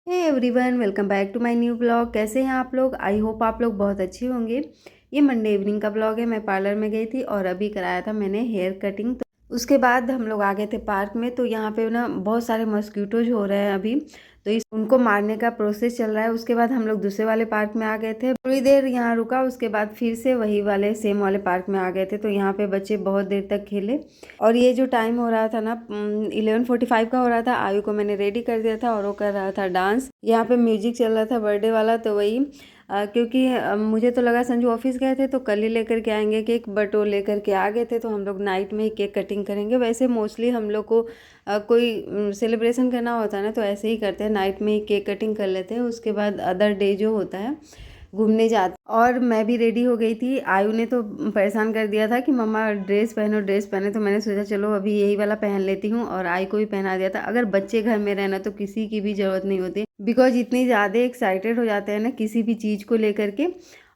Hey everyone, welcome back to my new blog. कैसे हैं आप लोग? आई होप आप लोग बहुत अच्छे होंगे। ये मंडे इवनिंग का ब्लॉग है। मैं पार्लर में गई थी और अभी कराया था मैंने हेयर कटिंग। तो उसके बाद हम लोग आ गए थे पार्क में। तो यहाँ पे ना बहुत सारे मस्कीटोज हो रहे हैं अभी, तो इस उनको मारने का प्रोसेस चल रहा है। उसके बाद हम लोग दूसरे वाले पार्क में आ गए थे, थोड़ी देर यहाँ रुका, उसके बाद फिर से वही वाले सेम वाले पार्क में आ गए थे। तो यहाँ पे बच्चे बहुत देर तक खेले। और ये जो टाइम हो रहा था ना 11:45 का हो रहा था। आयु को मैंने रेडी कर दिया था और वो कर रहा था डांस। यहाँ पे म्यूजिक चल रहा था बर्थडे वाला, तो वही क्योंकि मुझे तो लगा संजू ऑफिस गए थे तो कल ही लेकर के आएंगे केक, बट वो लेकर के आ गए थे। तो हम लोग नाइट में ही केक कटिंग करेंगे। वैसे मोस्टली हम लोग को कोई सेलिब्रेशन करना होता है ना, तो ऐसे ही करते हैं, नाइट में ही केक कटिंग कर लेते हैं। उसके बाद अदर डे जो होता है घूमने जाते। और मैं भी रेडी हो गई थी। आयु ने तो परेशान कर दिया था कि मम्मा ड्रेस पहनो ड्रेस पहने, तो मैंने सोचा चलो अभी यही वाला पहन लेती हूँ, और आयु को भी पहना दिया था। अगर बच्चे घर में रहना तो किसी की भी ज़रूरत नहीं होती, बिकॉज इतनी ज़्यादा एक्साइटेड हो जाते हैं ना किसी भी चीज़ को लेकर के।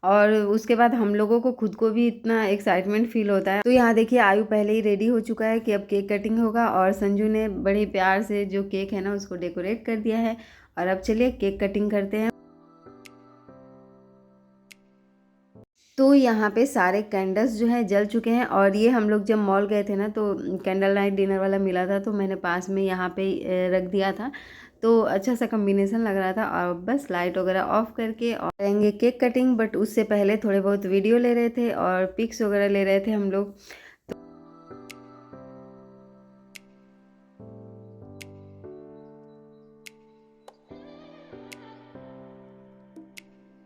और उसके बाद हम लोगों को खुद को भी इतना एक्साइटमेंट फील होता है। तो यहाँ देखिए आयु पहले ही रेडी हो चुका है कि अब केक कटिंग होगा, और संजू ने बड़े प्यार से जो केक है ना उसको डेकोरेट कर दिया है। और अब चलिए केक कटिंग करते हैं। तो यहाँ पे सारे कैंडल्स जो हैं जल चुके हैं। और ये हम लोग जब मॉल गए थे ना तो कैंडल नाइट डिनर वाला मिला था, तो मैंने पास में यहाँ पे रख दिया था। तो अच्छा सा कॉम्बिनेशन लग रहा था। और बस लाइट वगैरह ऑफ करके और करेंगे केक कटिंग। बट उससे पहले थोड़े बहुत वीडियो ले रहे थे और पिक्स वगैरह ले रहे थे हम लोग।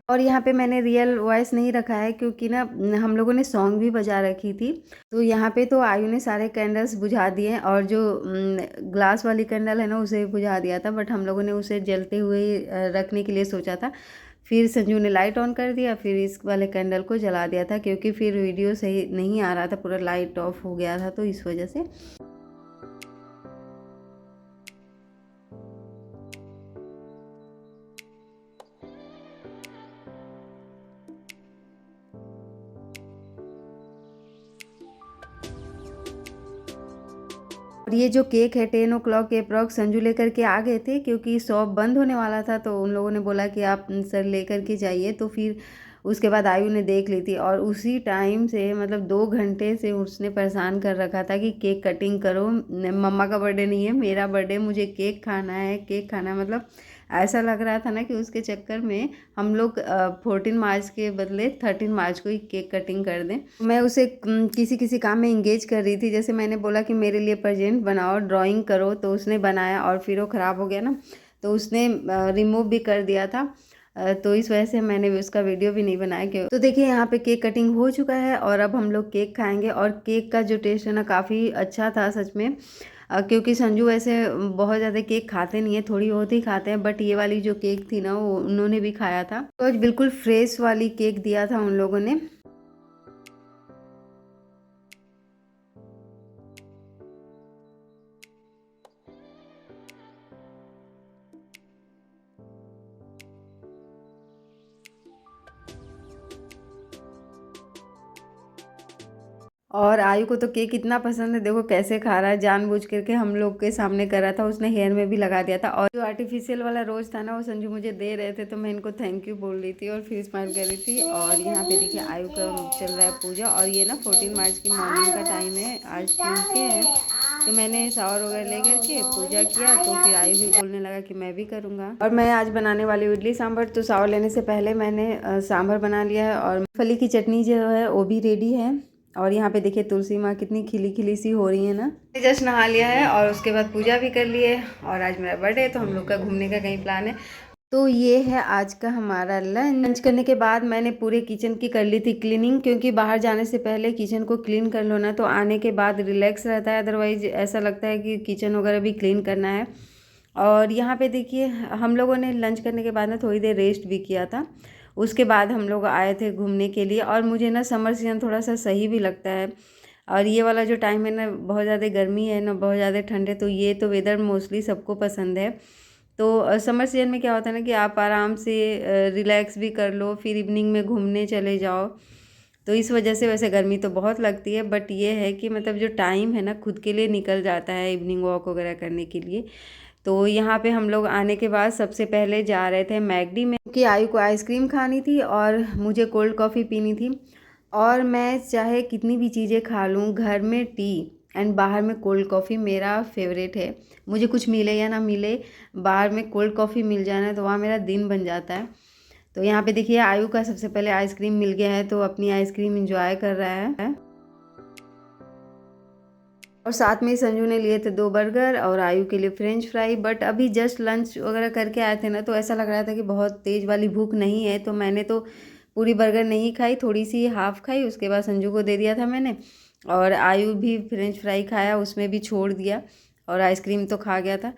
और यहाँ पे मैंने रियल वॉइस नहीं रखा है क्योंकि ना हम लोगों ने सॉन्ग भी बजा रखी थी। तो यहाँ पे तो आयु ने सारे कैंडल्स बुझा दिए, और जो ग्लास वाली कैंडल है ना उसे बुझा दिया था, बट हम लोगों ने उसे जलते हुए रखने के लिए सोचा था। फिर संजू ने लाइट ऑन कर दिया, फिर इस वाले कैंडल को जला दिया था, क्योंकि फिर वीडियो सही नहीं आ रहा था, पूरा लाइट ऑफ हो गया था, तो इस वजह से। और ये जो केक है 10 o'clock के अप्रॉक्स संजू लेकर के आ गए थे, क्योंकि शॉप बंद होने वाला था। तो उन लोगों ने बोला कि आप सर लेकर के जाइए। तो फिर उसके बाद आयु ने देख ली थी, और उसी टाइम से मतलब 2 घंटे से उसने परेशान कर रखा था कि केक कटिंग करो, मम्मा का बर्थडे नहीं है, मेरा बर्थडे, मुझे केक खाना है, केक खाना है। मतलब ऐसा लग रहा था ना कि उसके चक्कर में हम लोग 14 मार्च के बदले 13 मार्च को ही केक कटिंग कर दें। मैं उसे किसी किसी काम में इंगेज कर रही थी। जैसे मैंने बोला कि मेरे लिए प्रेजेंट बनाओ, ड्राइंग करो, तो उसने बनाया, और फिर वो ख़राब हो गया ना, तो उसने रिमूव भी कर दिया था। तो इस वजह से मैंने भी उसका वीडियो भी नहीं बनाया। क्यों तो देखिए यहाँ पे केक कटिंग हो चुका है, और अब हम लोग केक खाएंगे। और केक का जो टेस्ट है ना काफ़ी अच्छा था सच में। क्योंकि संजू ऐसे बहुत ज़्यादा केक खाते नहीं है, थोड़ी बहुत ही खाते हैं, बट ये वाली जो केक थी ना वो उन्होंने भी खाया था। तो आज बिल्कुल फ्रेश वाली केक दिया था उन लोगों ने। और आयु को तो केक इतना पसंद है, देखो कैसे खा रहा है, जानबूझ करके हम लोग के सामने कर रहा था। उसने हेयर में भी लगा दिया था। और जो आर्टिफिशियल वाला रोज था ना वो संजू मुझे दे रहे थे, तो मैं इनको थैंक यू बोल रही थी और फिर स्माइल कर रही थी। और यहाँ पे देखिए आयु का चल रहा है पूजा। और ये ना 14 मार्च की मॉर्निंग का टाइम है, आज ट्यूजडे है। तो मैंने शावर वगैरह ले करके पूजा किया, तो फिर आयु भी बोलने लगा कि मैं भी करूँगा। और मैं आज बनाने वाली इडली सांभर। तो शावर लेने से पहले मैंने सांभर बना लिया है, और फली की चटनी जो है वो भी रेडी है। और यहाँ पे देखिए तुलसी माँ कितनी खिली खिली सी हो रही है ना। जस्ट नहा लिया है और उसके बाद पूजा भी कर लिए। और आज मेरा बर्थडे है, तो हम लोग का घूमने का कहीं प्लान है। तो ये है आज का हमारा लंच। करने के बाद मैंने पूरे किचन की कर ली थी क्लीनिंग, क्योंकि बाहर जाने से पहले किचन को क्लीन कर लो ना तो आने के बाद रिलैक्स रहता है। अदरवाइज ऐसा लगता है कि किचन वगैरह भी क्लीन करना है। और यहाँ पे देखिए हम लोगों ने लंच करने के बाद ना थोड़ी देर रेस्ट भी किया था। उसके बाद हम लोग आए थे घूमने के लिए। और मुझे ना समर सीजन थोड़ा सा सही भी लगता है। और ये वाला जो टाइम है ना, बहुत ज़्यादा गर्मी है ना बहुत ज़्यादा ठंड है, तो ये तो वेदर मोस्टली सबको पसंद है। तो समर सीजन में क्या होता है ना कि आप आराम से रिलैक्स भी कर लो, फिर इवनिंग में घूमने चले जाओ। तो इस वजह से वैसे गर्मी तो बहुत लगती है, बट ये है कि मतलब जो टाइम है ना खुद के लिए निकल जाता है इवनिंग वॉक वगैरह करने के लिए। तो यहाँ पे हम लोग आने के बाद सबसे पहले जा रहे थे मैकडी में, क्योंकि आयु को आइसक्रीम खानी थी और मुझे कोल्ड कॉफ़ी पीनी थी। और मैं चाहे कितनी भी चीज़ें खा लूँ, घर में टी एंड बाहर में कोल्ड कॉफ़ी मेरा फेवरेट है। मुझे कुछ मिले या ना मिले, बाहर में कोल्ड कॉफ़ी मिल जाए ना तो वहाँ मेरा दिन बन जाता है। तो यहाँ पे देखिए आयु का सबसे पहले आइसक्रीम मिल गया है, तो अपनी आइसक्रीम एंजॉय कर रहा है। और साथ में संजू ने लिए थे 2 बर्गर और आयु के लिए फ्रेंच फ्राई। बट अभी जस्ट लंच वगैरह करके आए थे ना, तो ऐसा लग रहा था कि बहुत तेज़ वाली भूख नहीं है, तो मैंने तो पूरी बर्गर नहीं खाई, थोड़ी सी हाफ़ खाई। उसके बाद संजू को दे दिया था मैंने, और आयु भी फ्रेंच फ्राई खाया, उसमें भी छोड़ दिया, और आइसक्रीम तो खा गया था।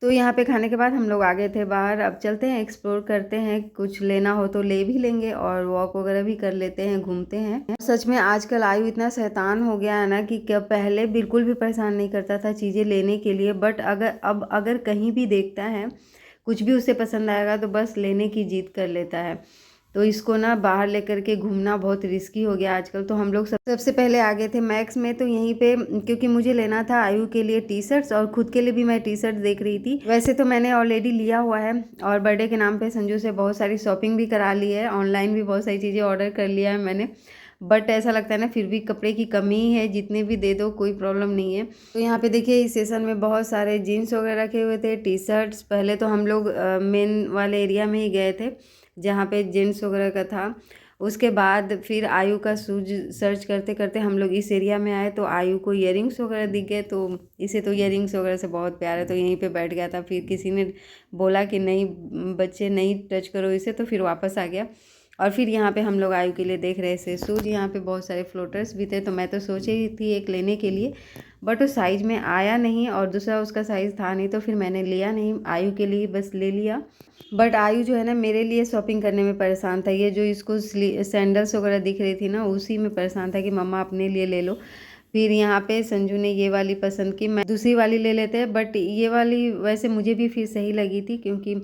तो यहाँ पे खाने के बाद हम लोग आ गए थे बाहर। अब चलते हैं, एक्सप्लोर करते हैं, कुछ लेना हो तो ले भी लेंगे और वॉक वगैरह भी कर लेते हैं, घूमते हैं। सच में आजकल आयु इतना शैतान हो गया है ना कि क्या, पहले बिल्कुल भी परेशान नहीं करता था चीज़ें लेने के लिए, बट अगर कहीं भी देखता है कुछ भी उसे पसंद आएगा तो बस लेने की जिद कर लेता है। तो इसको ना बाहर लेकर के घूमना बहुत रिस्की हो गया आजकल। तो हम लोग सबसे पहले आ गए थे मैक्स में। तो यहीं पे, क्योंकि मुझे लेना था आयु के लिए टी शर्ट्स और खुद के लिए भी मैं टी शर्ट देख रही थी। वैसे तो मैंने ऑलरेडी लिया हुआ है, और बर्थडे के नाम पे संजू से बहुत सारी शॉपिंग भी करा ली है, ऑनलाइन भी बहुत सारी चीज़ें ऑर्डर कर लिया है मैंने। बट ऐसा लगता है ना फिर भी कपड़े की कमी है, जितने भी दे दो कोई प्रॉब्लम नहीं है। तो यहाँ पे देखिए इस सेशन में बहुत सारे जीन्स वगैरह रखे हुए थे, टी शर्ट्स। पहले तो हम लोग मेन वाले एरिया में ही गए थे जहाँ पे जेंट्स वगैरह का था। उसके बाद फिर आयु का शूज सर्च करते करते हम लोग इस एरिया में आए, तो आयु को ईयरिंग्स वगैरह दिख गए। तो इसे तो ईयरिंग्स वगैरह से बहुत प्यार है, तो यहीं पे बैठ गया था। फिर किसी ने बोला कि नहीं बच्चे नहीं टच करो इसे, तो फिर वापस आ गया। और फिर यहाँ पे हम लोग आयु के लिए देख रहे थे शूज। यहाँ पे बहुत सारे फ्लोटर्स भी थे, तो मैं तो सोच रही थी एक लेने के लिए, बट वो साइज़ में आया नहीं, और दूसरा उसका साइज़ था नहीं, तो फिर मैंने लिया नहीं, आयु के लिए बस ले लिया। बट आयु जो है ना मेरे लिए शॉपिंग करने में परेशान था। ये जो इसको सैंडल्स वगैरह दिख रही थी ना, उसी में परेशान था कि मम्मा अपने लिए ले लो। फिर यहाँ पे संजू ने ये वाली पसंद की, मैं दूसरी वाली ले लेते हैं। बट ये वाली वैसे मुझे भी फिर सही लगी थी, क्योंकि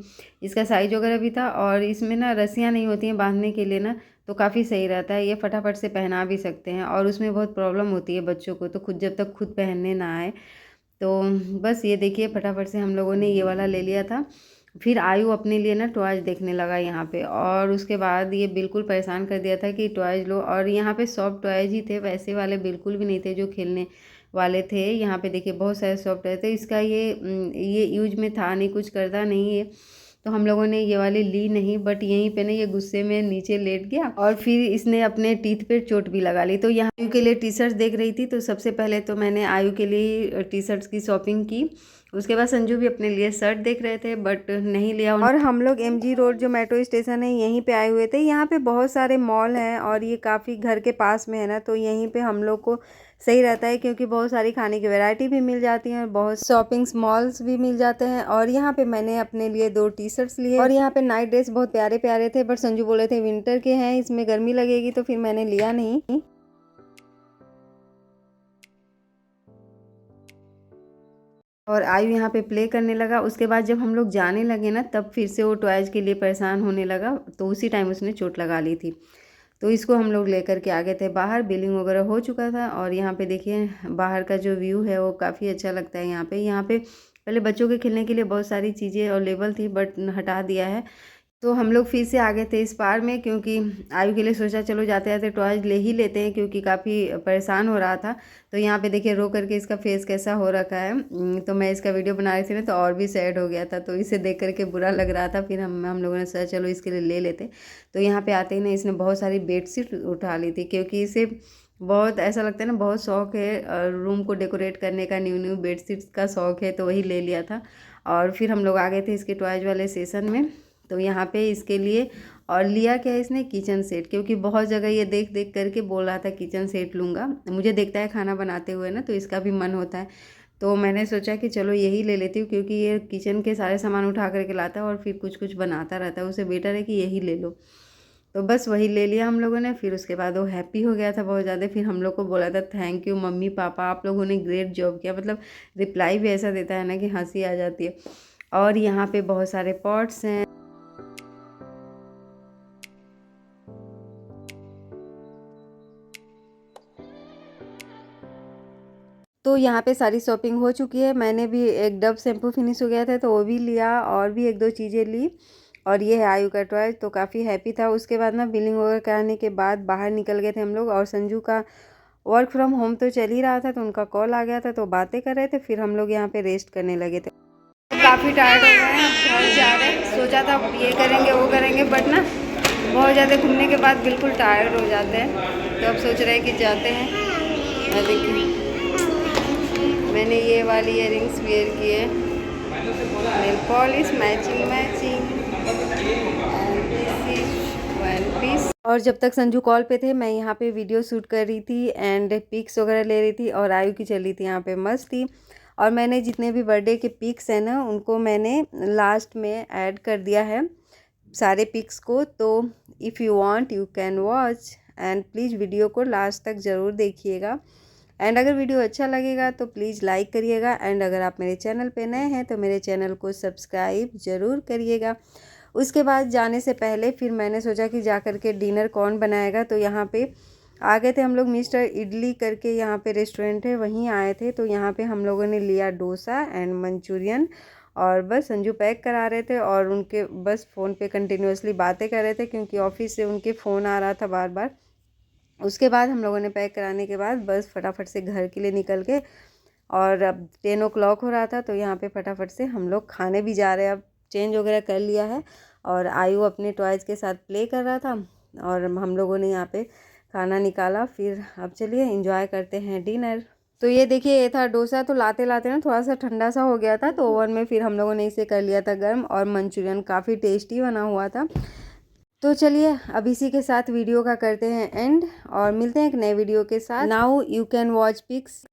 इसका साइज वगैरह भी था, और इसमें ना रस्सियाँ नहीं होती हैं बांधने के लिए ना, तो काफ़ी सही रहता है। ये फटाफट से पहना भी सकते हैं, और उसमें बहुत प्रॉब्लम होती है बच्चों को, तो खुद जब तक खुद पहनने ना आए। तो बस ये देखिए फटाफट से हम लोगों ने ये वाला ले लिया था। फिर आयु अपने लिए ना टॉयज देखने लगा यहाँ पे, और उसके बाद ये बिल्कुल परेशान कर दिया था कि टॉयज लो। और यहाँ पे सॉफ्ट टॉयज ही थे, वैसे वाले बिल्कुल भी नहीं थे जो खेलने वाले थे। यहाँ पे देखिए बहुत सारे सॉफ्ट टॉय थे। इसका ये यूज में था नहीं, कुछ करता नहीं है, तो हम लोगों ने ये वाली ली नहीं। बट यहीं पे ना ये गुस्से में नीचे लेट गया, और फिर इसने अपने टीथ पे चोट भी लगा ली। तो यहाँ आयु के लिए टी शर्ट्स देख रही थी, तो सबसे पहले तो मैंने आयु के लिए टी शर्ट्स की शॉपिंग की। उसके बाद संजू भी अपने लिए शर्ट देख रहे थे, बट नहीं लिया। और हम लोग MG रोड जो मेट्रो स्टेशन है यहीं पे आए हुए थे। यहाँ पे बहुत सारे मॉल हैं, और ये काफ़ी घर के पास में है ना, तो यहीं पे हम लोग को सही रहता है, क्योंकि बहुत सारी खाने की वैरायटी भी मिल जाती है, और बहुत शॉपिंग्स मॉल्स भी मिल जाते हैं। और यहाँ पे मैंने अपने लिए 2 टी शर्ट्स लिए, और यहाँ पे नाइट ड्रेस बहुत प्यारे प्यारे थे, बट संजू बोले थे विंटर के हैं, इसमें गर्मी लगेगी, तो फिर मैंने लिया नहीं। और आयु यहाँ पे प्ले करने लगा। उसके बाद जब हम लोग जाने लगे ना, तब फिर से वो टॉयज के लिए परेशान होने लगा, तो उसी टाइम उसने चोट लगा ली थी। तो इसको हम लोग लेकर के आ गए थे बाहर। बिलिंग वगैरह हो चुका था, और यहाँ पे देखिए बाहर का जो व्यू है वो काफ़ी अच्छा लगता है। यहाँ पे पहले बच्चों के खेलने के लिए बहुत सारी चीज़ें अवेलेबल थी, बट हटा दिया है। तो हम लोग फिर से आ गए थे इस पार में, क्योंकि आयु के लिए सोचा चलो जाते जाते टॉयज ले ही लेते हैं, क्योंकि काफ़ी परेशान हो रहा था। तो यहाँ पे देखिए रो करके इसका फेस कैसा हो रखा है। तो मैं इसका वीडियो बना रही थी ना, तो और भी सैड हो गया था, तो इसे देख करके बुरा लग रहा था। फिर हम लोगों ने सोचा चलो इसके लिए ले लेते। तो यहाँ पे आते ही ना इसने बहुत सारी बेडशीट उठा ली थी, क्योंकि इसे बहुत ऐसा लगता है ना, बहुत शौक है रूम को डेकोरेट करने का, न्यू न्यू बेडशीट्स का शौक है, तो वही ले लिया था। और फिर हम लोग आ गए थे इसके टॉयज वाले सेशन में। तो यहाँ पे इसके लिए और लिया क्या है इसने, किचन सेट, क्योंकि बहुत जगह ये देख देख करके बोल रहा था किचन सेट लूँगा। मुझे देखता है खाना बनाते हुए ना, तो इसका भी मन होता है। तो मैंने सोचा कि चलो यही ले लेती हूँ, क्योंकि ये किचन के सारे सामान उठा करके लाता है और फिर कुछ कुछ बनाता रहता है, उससे बेटर है कि यही ले लो। तो बस वही ले लिया हम लोगों ने। फिर उसके बाद वो हैप्पी हो गया था बहुत ज़्यादा। फिर हम लोग को बोला था थैंक यू मम्मी पापा, आप लोगों ने ग्रेट जॉब किया। मतलब रिप्लाई भी ऐसा देता है ना कि हंसी आ जाती है। और यहाँ पे बहुत सारे पॉट्स हैं। तो यहाँ पे सारी शॉपिंग हो चुकी है। मैंने भी एक डव शैम्पू फिनिश हो गया था तो वो भी लिया और भी एक दो चीज़ें ली। और ये है आयु का टॉय, तो काफ़ी हैप्पी था। उसके बाद ना बिलिंग वगैरह कराने के बाद बाहर निकल गए थे हम लोग, और संजू का वर्क फ्रॉम होम तो चल ही रहा था तो उनका कॉल आ गया था तो बातें कर रहे थे। फिर हम लोग यहाँ पे रेस्ट करने लगे थे। काफ़ी टायर्ड हो गए हैं, घर जा रहे हैं। सोचा था ये करेंगे वो करेंगे, बट ना बहुत ज़्यादा घूमने के बाद बिल्कुल टायर्ड हो जाते हैं, तो अब सोच रहे हैं कि जाते हैं। देखिए मैंने ये वाली इयररिंग्स वेयर किए, nail polish matching matching, and this is one piece. और जब तक संजू कॉल पे थे मैं यहाँ पे वीडियो शूट कर रही थी एंड पिक्स वगैरह ले रही थी, और आयु की चल रही थी यहाँ पे मस्ती। और मैंने जितने भी बर्थडे के पिक्स हैं ना उनको मैंने लास्ट में ऐड कर दिया है सारे पिक्स को। तो if you want you can watch, and please video को लास्ट तक ज़रूर देखिएगा। एंड अगर वीडियो अच्छा लगेगा तो प्लीज़ लाइक करिएगा, एंड अगर आप मेरे चैनल पे नए हैं तो मेरे चैनल को सब्सक्राइब ज़रूर करिएगा। उसके बाद जाने से पहले फिर मैंने सोचा कि जा कर के डिनर कौन बनाएगा, तो यहाँ पे आ गए थे हम लोग। मिस्टर इडली करके यहाँ पे रेस्टोरेंट है, वहीं आए थे। तो यहाँ पे हम लोगों ने लिया डोसा एंड मंचूरियन, और बस संजू पैक करा रहे थे और उनके बस फ़ोन पे कंटिन्यूअसली बातें कर रहे थे क्योंकि ऑफिस से उनके फ़ोन आ रहा था बार बार। उसके बाद हम लोगों ने पैक कराने के बाद बस फटाफट से घर के लिए निकल के, और अब 10 o'clock हो रहा था तो यहाँ पे फटाफट से हम लोग खाने भी जा रहे हैं। अब चेंज वगैरह कर लिया है और आयु अपने टॉयज़ के साथ प्ले कर रहा था, और हम लोगों ने यहाँ पे खाना निकाला। फिर अब चलिए एंजॉय करते हैं डिनर। तो ये देखिए ये था डोसा, तो लाते लाते ना थोड़ा सा ठंडा सा हो गया था तो ओवन में फिर हम लोगों ने इसे कर लिया था गर्म, और मंचूरियन काफ़ी टेस्टी बना हुआ था। तो चलिए अब इसी के साथ वीडियो का करते हैं एंड, और मिलते हैं एक नए वीडियो के साथ। Now you can watch pics.